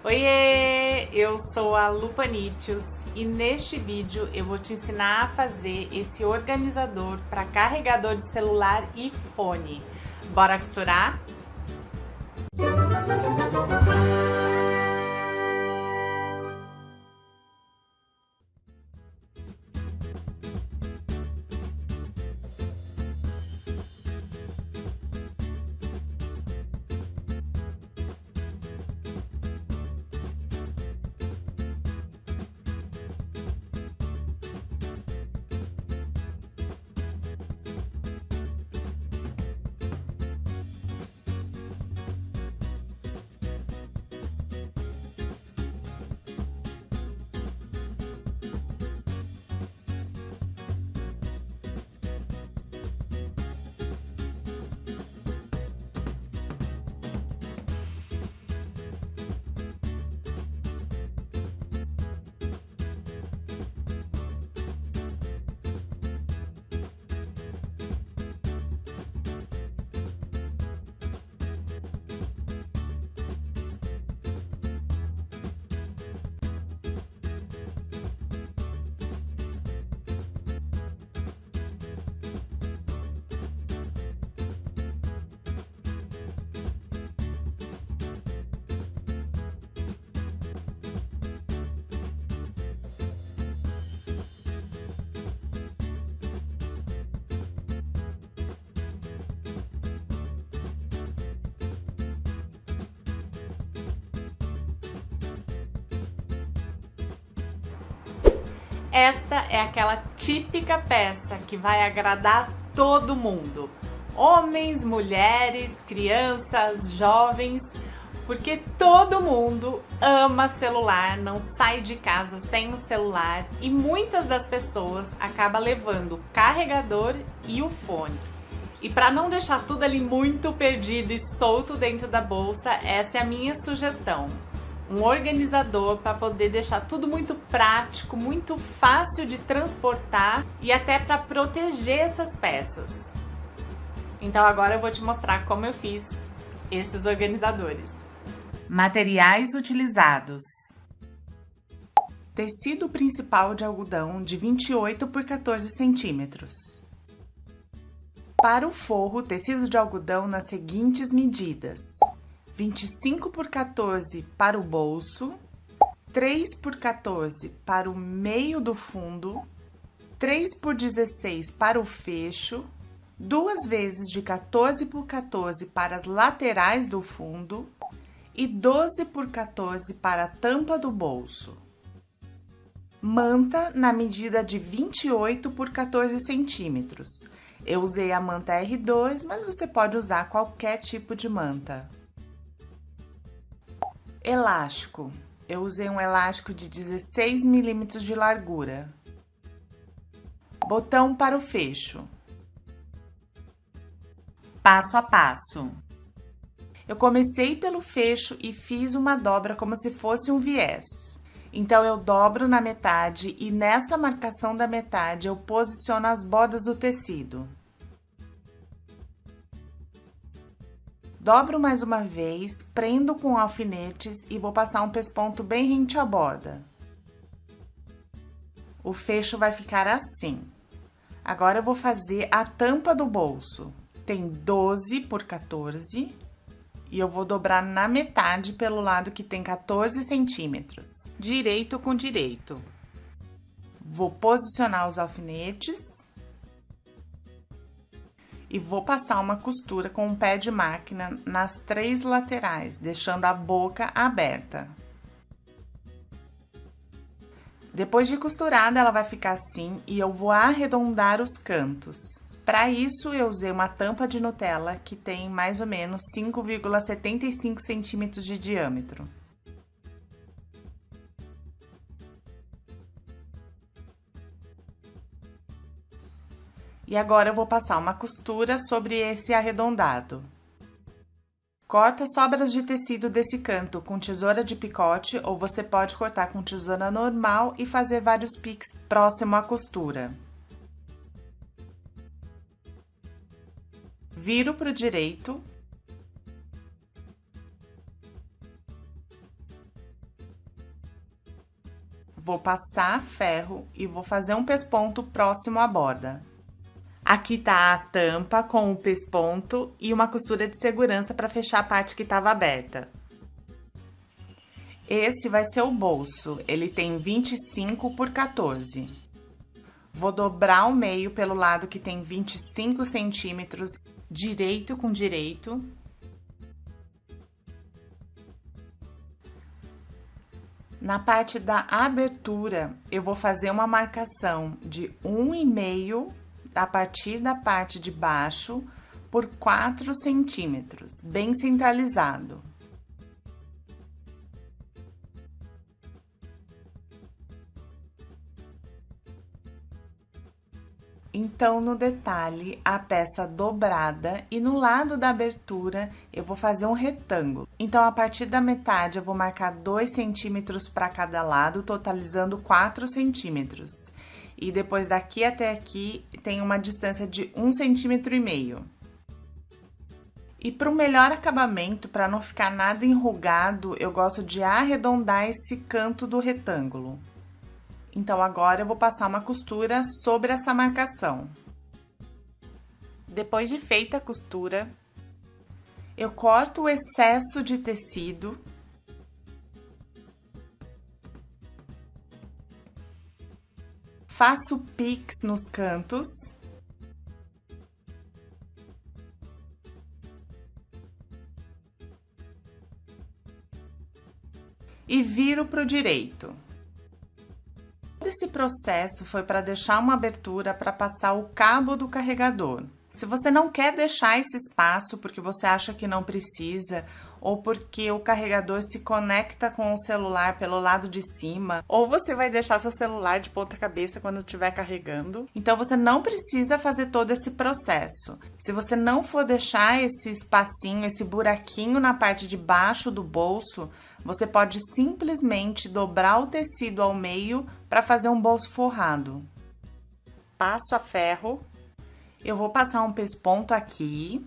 Oiê, eu sou a Lupanitius e neste vídeo eu vou te ensinar a fazer esse organizador para carregador de celular e fone. Bora costurar? Esta é aquela típica peça que vai agradar todo mundo. Homens, mulheres, crianças, jovens, porque todo mundo ama celular, não sai de casa sem o celular e muitas das pessoas acabam levando o carregador e o fone. E para não deixar tudo ali muito perdido e solto dentro da bolsa, essa é a minha sugestão. Um organizador para poder deixar tudo muito prático, muito fácil de transportar e até para proteger essas peças. Então agora eu vou te mostrar como eu fiz esses organizadores. Materiais utilizados: tecido principal de algodão de 28 por 14 centímetros. Para o forro, tecido de algodão nas seguintes medidas: 25 por 14 para o bolso, 3 por 14 para o meio do fundo, 3 por 16 para o fecho, 2 vezes de 14 por 14 para as laterais do fundo e 12 por 14 para a tampa do bolso. Manta na medida de 28 por 14 centímetros. Eu usei a manta R2, mas você pode usar qualquer tipo de manta. Elástico. Eu usei um elástico de 16 milímetros de largura. Botão para o fecho. Passo a passo. Eu comecei pelo fecho e fiz uma dobra como se fosse um viés. Então, eu dobro na metade e nessa marcação da metade eu posiciono as bordas do tecido. Dobro mais uma vez, prendo com alfinetes e vou passar um pesponto bem rente à borda. O fecho vai ficar assim. Agora eu vou fazer a tampa do bolso. Tem 12 por 14 e eu vou dobrar na metade pelo lado que tem 14 centímetros. Direito com direito. Vou posicionar os alfinetes. E vou passar uma costura com um pé de máquina nas 3 laterais, deixando a boca aberta. Depois de costurada, ela vai ficar assim e eu vou arredondar os cantos. Para isso, eu usei uma tampa de Nutella que tem mais ou menos 5,75 centímetros de diâmetro. E agora eu vou passar uma costura sobre esse arredondado. Corta sobras de tecido desse canto com tesoura de picote ou você pode cortar com tesoura normal e fazer vários piques próximo à costura. Viro para o direito. vou passar ferro e vou fazer um pesponto próximo à borda. Aqui tá a tampa com o pesponto e uma costura de segurança para fechar a parte que estava aberta. Esse vai ser o bolso, ele tem 25 por 14. Vou dobrar o meio pelo lado que tem 25 centímetros, direito com direito. Na parte da abertura, eu vou fazer uma marcação de 1,5 a partir da parte de baixo por 4 centímetros, bem centralizado. Então, no detalhe, a peça dobrada e no lado da abertura eu vou fazer um retângulo. Então, a partir da metade eu vou marcar 2 centímetros para cada lado, totalizando 4 centímetros. E depois daqui até aqui tem uma distância de 1,5 centímetro. E para o melhor acabamento, para não ficar nada enrugado, eu gosto de arredondar esse canto do retângulo. Então, agora eu vou passar uma costura sobre essa marcação. Depois de feita a costura, eu corto o excesso de tecido. Faço pix nos cantos. E viro para o direito. Todo esse processo foi para deixar uma abertura para passar o cabo do carregador. Se você não quer deixar esse espaço porque você acha que não precisa, ou porque o carregador se conecta com o celular pelo lado de cima, ou você vai deixar seu celular de ponta cabeça quando estiver carregando, então você não precisa fazer todo esse processo. Se você não for deixar esse espacinho, esse buraquinho na parte de baixo do bolso, você pode simplesmente dobrar o tecido ao meio para fazer um bolso forrado. Passo a ferro. Eu vou passar um pesponto aqui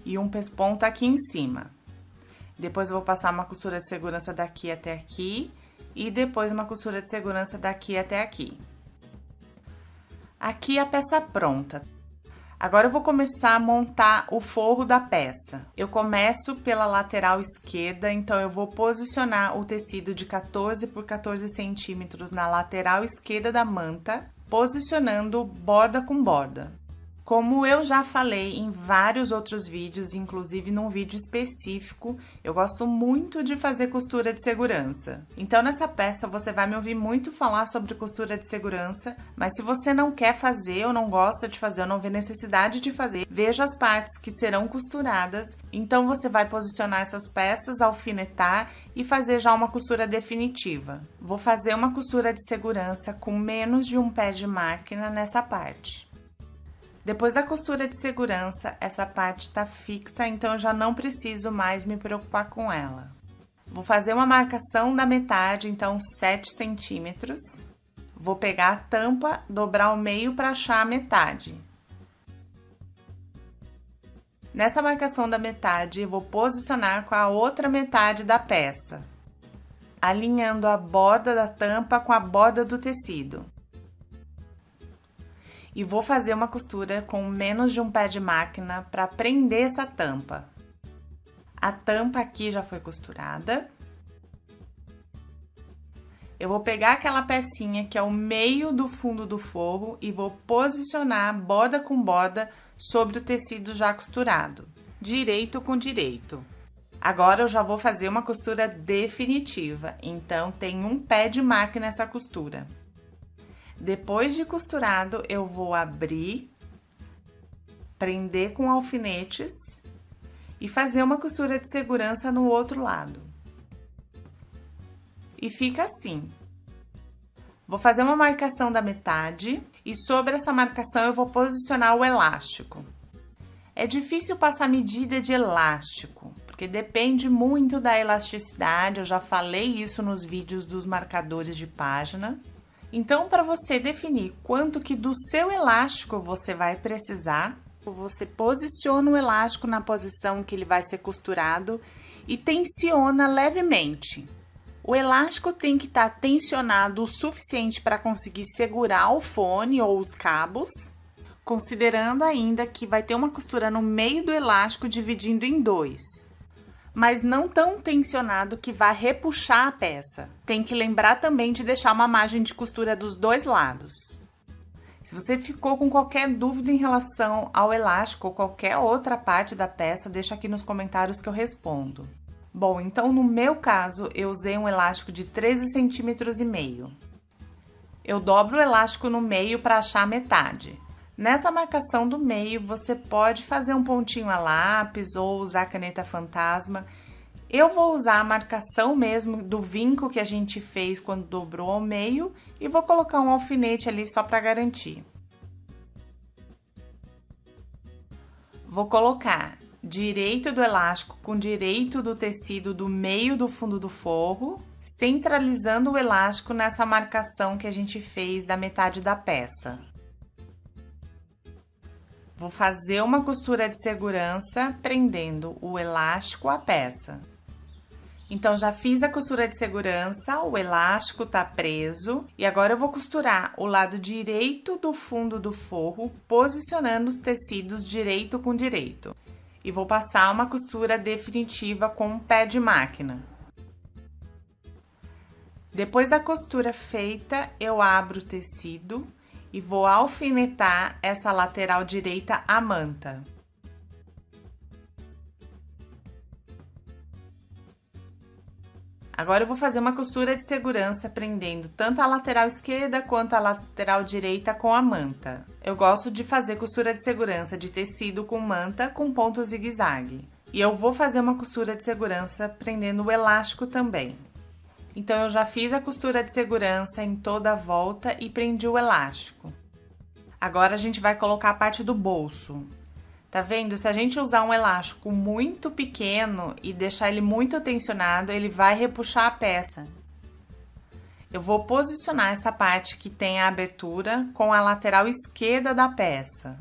e um pesponto aqui em cima. Depois eu vou passar uma costura de segurança daqui até aqui e depois uma costura de segurança daqui até aqui. Aqui a peça pronta. Agora eu vou começar a montar o forro da peça. Eu começo pela lateral esquerda, então eu vou posicionar o tecido de 14 por 14 centímetros na lateral esquerda da manta, posicionando borda com borda. Como eu já falei em vários outros vídeos, inclusive num vídeo específico, eu gosto muito de fazer costura de segurança. Então, nessa peça, você vai me ouvir muito falar sobre costura de segurança, mas se você não quer fazer, ou não gosta de fazer, ou não vê necessidade de fazer, veja as partes que serão costuradas, então você vai posicionar essas peças, alfinetar e fazer já uma costura definitiva. Vou fazer uma costura de segurança com menos de um pé de máquina nessa parte. Depois da costura de segurança, essa parte tá fixa, então eu já não preciso mais me preocupar com ela. Vou fazer uma marcação da metade, então 7 centímetros. Vou pegar a tampa, dobrar o meio para achar a metade. Nessa marcação da metade, eu vou posicionar com a outra metade da peça, alinhando a borda da tampa com a borda do tecido. E vou fazer uma costura com menos de um pé de máquina para prender essa tampa. A tampa aqui já foi costurada. Eu vou pegar aquela pecinha que é o meio do fundo do forro e vou posicionar borda com borda sobre o tecido já costurado, direito com direito. Agora eu já vou fazer uma costura definitiva, então tem um pé de máquina essa costura. Depois de costurado, eu vou abrir, prender com alfinetes e fazer uma costura de segurança no outro lado. E fica assim. Vou fazer uma marcação da metade e sobre essa marcação eu vou posicionar o elástico. É difícil passar medida de elástico, porque depende muito da elasticidade, eu já falei isso nos vídeos dos marcadores de página. Então, para você definir quanto que do seu elástico você vai precisar, você posiciona o elástico na posição que ele vai ser costurado e tensiona levemente. O elástico tem que estar tensionado o suficiente para conseguir segurar o fone ou os cabos, considerando ainda que vai ter uma costura no meio do elástico dividindo em dois, mas não tão tensionado que vai repuxar a peça. Tem que lembrar também de deixar uma margem de costura dos dois lados. Se você ficou com qualquer dúvida em relação ao elástico ou qualquer outra parte da peça, deixa aqui nos comentários que eu respondo. Bom, então no meu caso, eu usei um elástico de 13,5 cm. Eu dobro o elástico no meio para achar a metade. Nessa marcação do meio, você pode fazer um pontinho a lápis ou usar caneta fantasma. Eu vou usar a marcação mesmo do vinco que a gente fez quando dobrou ao meio e vou colocar um alfinete ali só para garantir. Vou colocar direito do elástico com direito do tecido do meio do fundo do forro, centralizando o elástico nessa marcação que a gente fez da metade da peça. Vou fazer uma costura de segurança prendendo o elástico à peça. Então, já fiz a costura de segurança, o elástico tá preso e agora eu vou costurar o lado direito do fundo do forro, posicionando os tecidos direito com direito. E vou passar uma costura definitiva com um pé de máquina. Depois da costura feita, eu abro o tecido e vou alfinetar essa lateral direita à manta. Agora eu vou fazer uma costura de segurança prendendo tanto a lateral esquerda quanto a lateral direita com a manta. Eu gosto de fazer costura de segurança de tecido com manta com ponto zigue-zague. E eu vou fazer uma costura de segurança prendendo o elástico também. Então, eu já fiz a costura de segurança em toda a volta e prendi o elástico. Agora, a gente vai colocar a parte do bolso. Tá vendo? Se a gente usar um elástico muito pequeno e deixar ele muito tensionado, ele vai repuxar a peça. Eu vou posicionar essa parte que tem a abertura com a lateral esquerda da peça.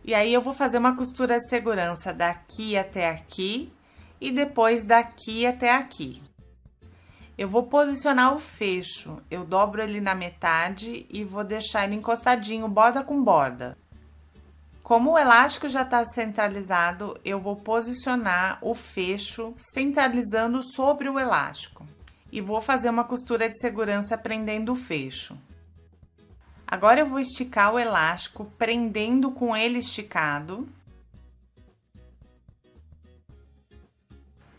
E aí, eu vou fazer uma costura de segurança daqui até aqui e depois daqui até aqui. Eu vou posicionar o fecho, eu dobro ele na metade e vou deixar ele encostadinho, borda com borda. Como o elástico já está centralizado, eu vou posicionar o fecho centralizando sobre o elástico. E vou fazer uma costura de segurança prendendo o fecho. Agora eu vou esticar o elástico, prendendo com ele esticado.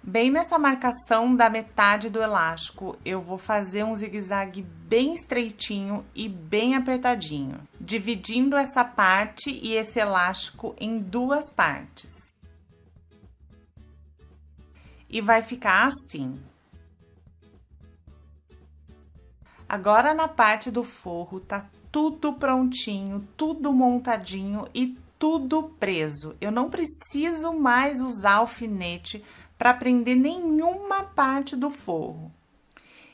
Bem nessa marcação da metade do elástico, eu vou fazer um zigue-zague bem estreitinho e bem apertadinho, dividindo essa parte e esse elástico em duas partes. E vai ficar assim. Agora, na parte do forro, tá tudo prontinho, tudo montadinho e tudo preso. Eu não preciso mais usar alfinete para prender nenhuma parte do forro.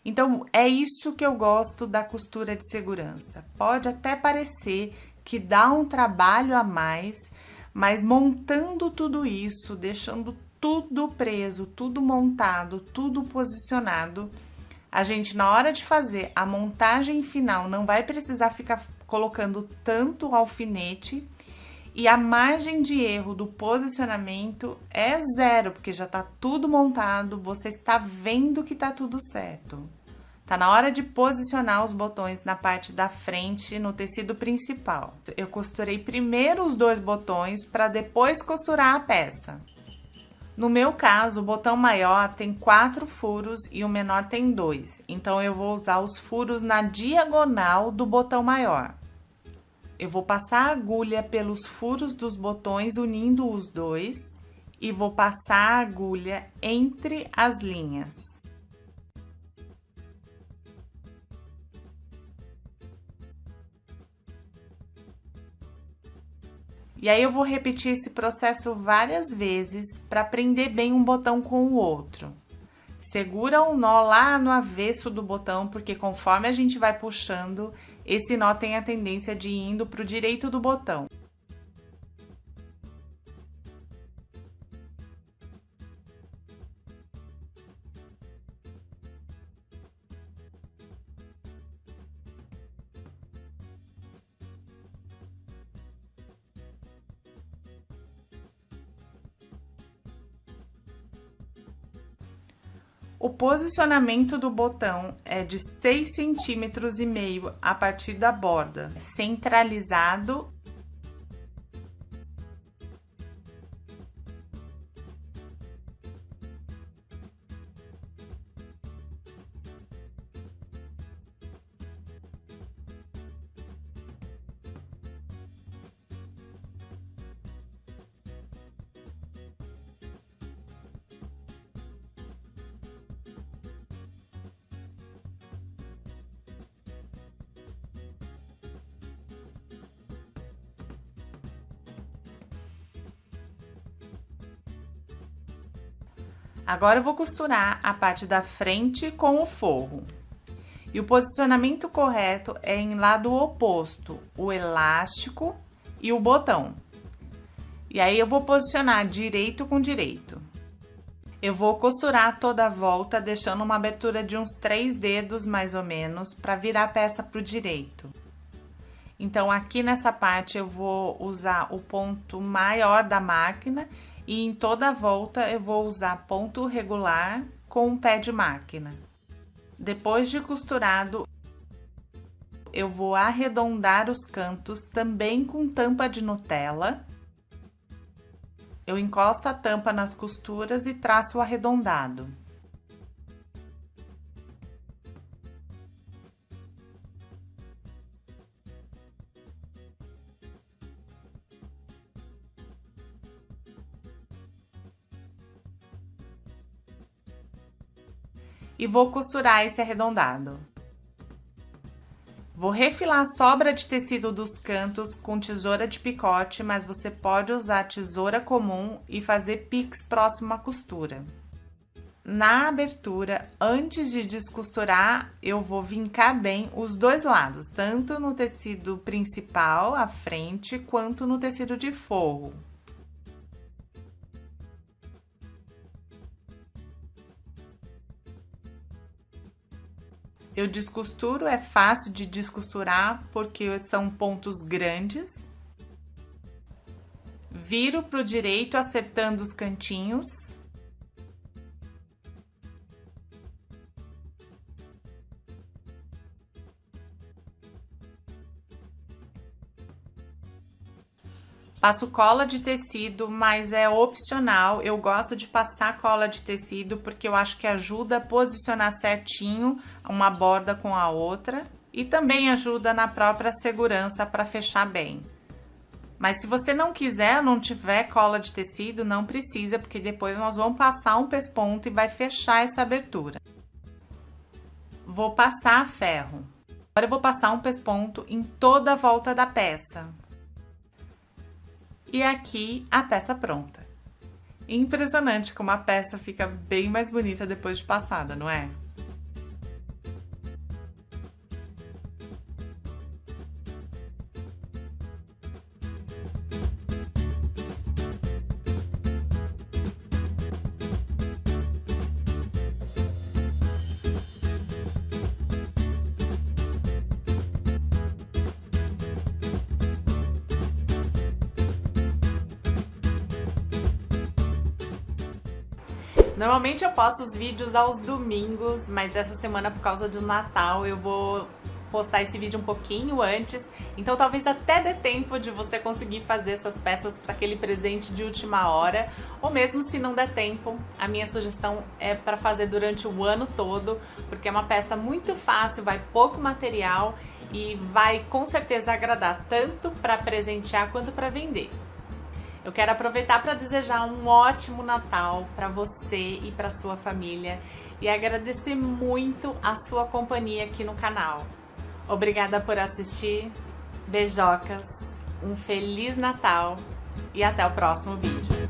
Então, é isso que eu gosto da costura de segurança. Pode até parecer que dá um trabalho a mais, mas montando tudo isso, deixando tudo preso, tudo montado, tudo posicionado, a gente, na hora de fazer a montagem final, não vai precisar ficar colocando tanto alfinete. E a margem de erro do posicionamento é zero, porque já tá tudo montado, você está vendo que tá tudo certo. Tá na hora de posicionar os botões na parte da frente, no tecido principal. Eu costurei primeiro os dois botões para depois costurar a peça. No meu caso, o botão maior tem 4 furos e o menor tem 2. Então, eu vou usar os furos na diagonal do botão maior. Eu vou passar a agulha pelos furos dos botões, unindo os dois, e vou passar a agulha entre as linhas. E aí, eu vou repetir esse processo várias vezes para prender bem um botão com o outro. Segura o nó lá no avesso do botão, porque conforme a gente vai puxando, esse nó tem a tendência de ir indo para o direito do botão. O posicionamento do botão é de 6,5 centímetros a partir da borda, centralizado. Agora eu vou costurar a parte da frente com o forro. E o posicionamento correto é em lado oposto, o elástico e o botão. E aí eu vou posicionar direito com direito. Eu vou costurar toda a volta, deixando uma abertura de uns 3 dedos mais ou menos, para virar a peça pro direito. Então, aqui nessa parte eu vou usar o ponto maior da máquina e em toda a volta eu vou usar ponto regular com um pé de máquina. Depois de costurado, eu vou arredondar os cantos também com tampa de Nutella. Eu encosto a tampa nas costuras e traço o arredondado. E vou costurar esse arredondado. Vou refilar a sobra de tecido dos cantos com tesoura de picote, mas você pode usar tesoura comum e fazer pix próximo à costura. Na abertura, antes de descosturar, eu vou vincar bem os dois lados, tanto no tecido principal, à frente, quanto no tecido de forro. Eu descosturo, é fácil de descosturar porque são pontos grandes. Viro pro direito, acertando os cantinhos. Passo cola de tecido, mas é opcional. Eu gosto de passar cola de tecido porque eu acho que ajuda a posicionar certinho uma borda com a outra e também ajuda na própria segurança para fechar bem. Mas se você não quiser, não tiver cola de tecido, não precisa, porque depois nós vamos passar um pesponto e vai fechar essa abertura. Vou passar ferro. Agora eu vou passar um pesponto em toda a volta da peça. E aqui a peça pronta. Impressionante como a peça fica bem mais bonita depois de passada, não é? Normalmente eu posto os vídeos aos domingos, mas essa semana, por causa do Natal, eu vou postar esse vídeo um pouquinho antes, então talvez até dê tempo de você conseguir fazer essas peças para aquele presente de última hora, ou mesmo se não der tempo, a minha sugestão é para fazer durante o ano todo, porque é uma peça muito fácil, vai pouco material e vai com certeza agradar tanto para presentear quanto para vender. Eu quero aproveitar para desejar um ótimo Natal para você e para sua família e agradecer muito a sua companhia aqui no canal. Obrigada por assistir, beijocas, um Feliz Natal e até o próximo vídeo.